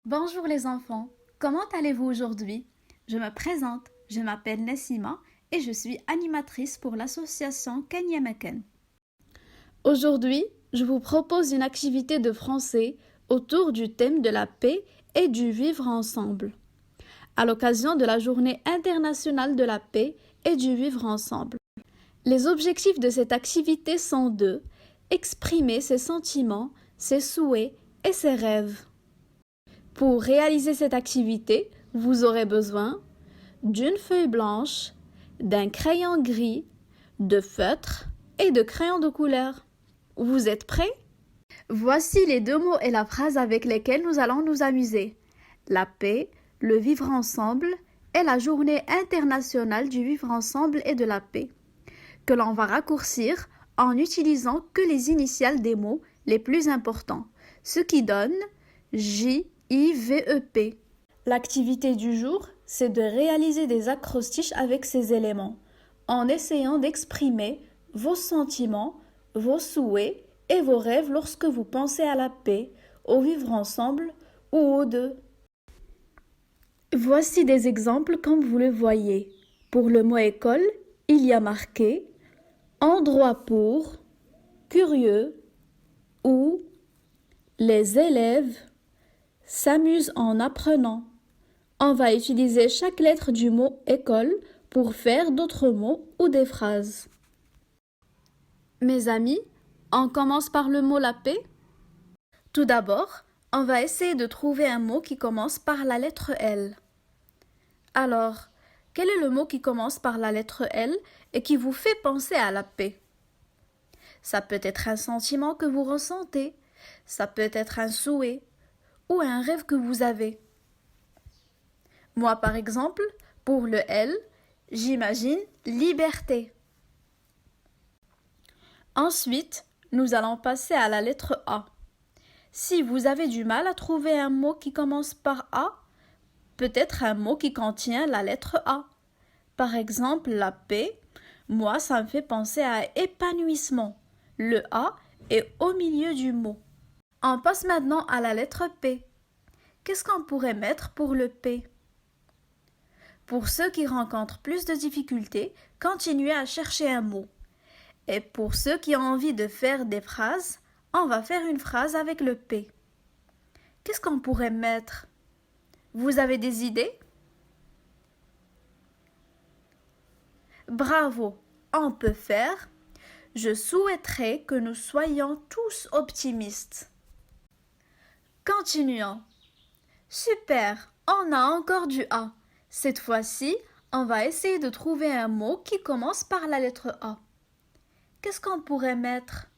Bonjour les enfants, comment allez-vous aujourd'hui? Je me présente, je m'appelle Nessima et je suis animatrice pour l'association Kenyameken. Aujourd'hui, je vous propose une activité de français autour du thème de la paix et du vivre ensemble, à l'occasion de la Journée internationale de la paix et du vivre ensemble. Les objectifs de cette activité sont de exprimer ses sentiments, ses souhaits et ses rêves. Pour réaliser cette activité, vous aurez besoin d'une feuille blanche, d'un crayon gris, de feutre et de crayons de couleur. Vous êtes prêts? Voici les deux mots et la phrase avec lesquels nous allons nous amuser. La paix, le vivre ensemble et la journée internationale du vivre ensemble et de la paix, que l'on va raccourcir en utilisant que les initiales des mots les plus importants, ce qui donne JIVEP. L'activité du jour, c'est de réaliser des acrostiches avec ces éléments, en essayant d'exprimer vos sentiments, vos souhaits et vos rêves lorsque vous pensez à la paix, au vivre ensemble ou aux deux. Voici des exemples comme vous le voyez. Pour le mot école, il y a marqué endroit pour, curieux ou les élèves s'amusent en apprenant. On va utiliser chaque lettre du mot école pour faire d'autres mots ou des phrases. Mes amis, on commence par le mot la paix. Tout d'abord, on va essayer de trouver un mot qui commence par la lettre L. Alors, quel est le mot qui commence par la lettre L et qui vous fait penser à la paix? Ça peut être un sentiment que vous ressentez, ça peut être un souhait ou un rêve que vous avez. Moi, par exemple, pour le L, j'imagine liberté. Ensuite, nous allons passer à la lettre A. Si vous avez du mal à trouver un mot qui commence par A, peut-être un mot qui contient la lettre A. Par exemple, la paix, moi, ça me fait penser à épanouissement. Le A est au milieu du mot. On passe maintenant à la lettre P. Qu'est-ce qu'on pourrait mettre pour le P? Pour ceux qui rencontrent plus de difficultés, continuez à chercher un mot. Et pour ceux qui ont envie de faire des phrases, on va faire une phrase avec le P. Qu'est-ce qu'on pourrait mettre? Vous avez des idées? Bravo! On peut faire « Je souhaiterais que nous soyons tous optimistes ». Continuons. Super! On a encore du A. Cette fois-ci, on va essayer de trouver un mot qui commence par la lettre A. Qu'est-ce qu'on pourrait mettre?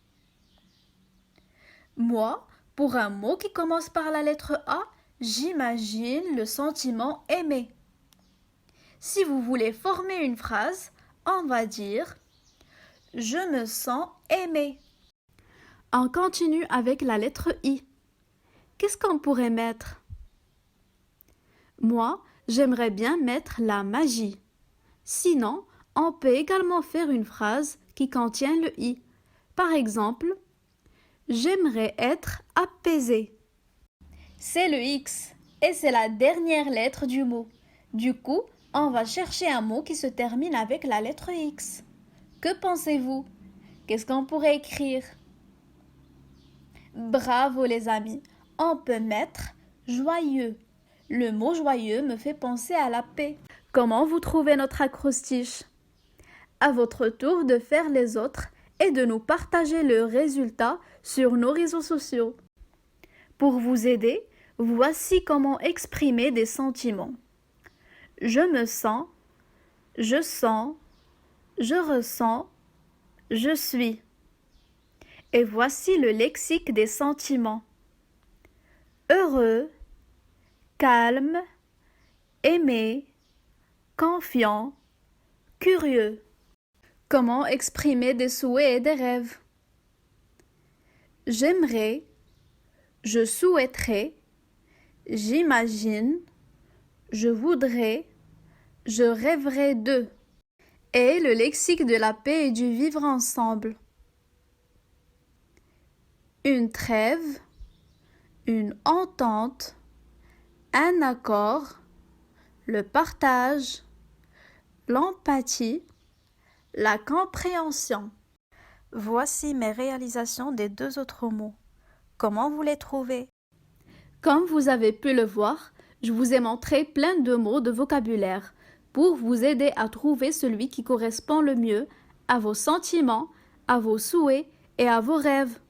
Moi, pour un mot qui commence par la lettre A, j'imagine le sentiment aimer. Si vous voulez former une phrase, on va dire « Je me sens aimé ». On continue avec la lettre I. Qu'est-ce qu'on pourrait mettre? Moi, j'aimerais bien mettre la magie. Sinon, on peut également faire une phrase qui contient le I. Par exemple, j'aimerais être apaisé. C'est le X et c'est la dernière lettre du mot. Du coup, on va chercher un mot qui se termine avec la lettre X. Que pensez-vous? Qu'est-ce qu'on pourrait écrire? Bravo les amis, on peut mettre joyeux. Le mot joyeux me fait penser à la paix. Comment vous trouvez notre acrostiche? À votre tour de faire les autres et de nous partager le résultat sur nos réseaux sociaux. Pour vous aider, voici comment exprimer des sentiments. Je me sens, je sens, je ressens, je suis. Et voici le lexique des sentiments. Heureux, calme, aimé, confiant, curieux. Comment exprimer des souhaits et des rêves? J'aimerais, je souhaiterais, j'imagine, je voudrais, je rêverais de. Et le lexique de la paix et du vivre ensemble. Une trêve, une entente, un accord, le partage, l'empathie, la compréhension. Voici mes réalisations des 2 autres mots. Comment vous les trouvez? Comme vous avez pu le voir, je vous ai montré plein de mots de vocabulaire pour vous aider à trouver celui qui correspond le mieux à vos sentiments, à vos souhaits et à vos rêves.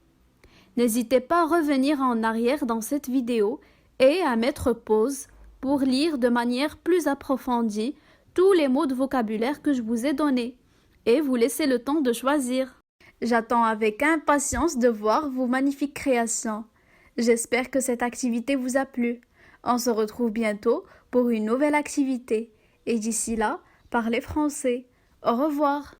N'hésitez pas à revenir en arrière dans cette vidéo et à mettre pause pour lire de manière plus approfondie tous les mots de vocabulaire que je vous ai donnés et vous laisser le temps de choisir. J'attends avec impatience de voir vos magnifiques créations. J'espère que cette activité vous a plu. On se retrouve bientôt pour une nouvelle activité. Et d'ici là, parlez français. Au revoir.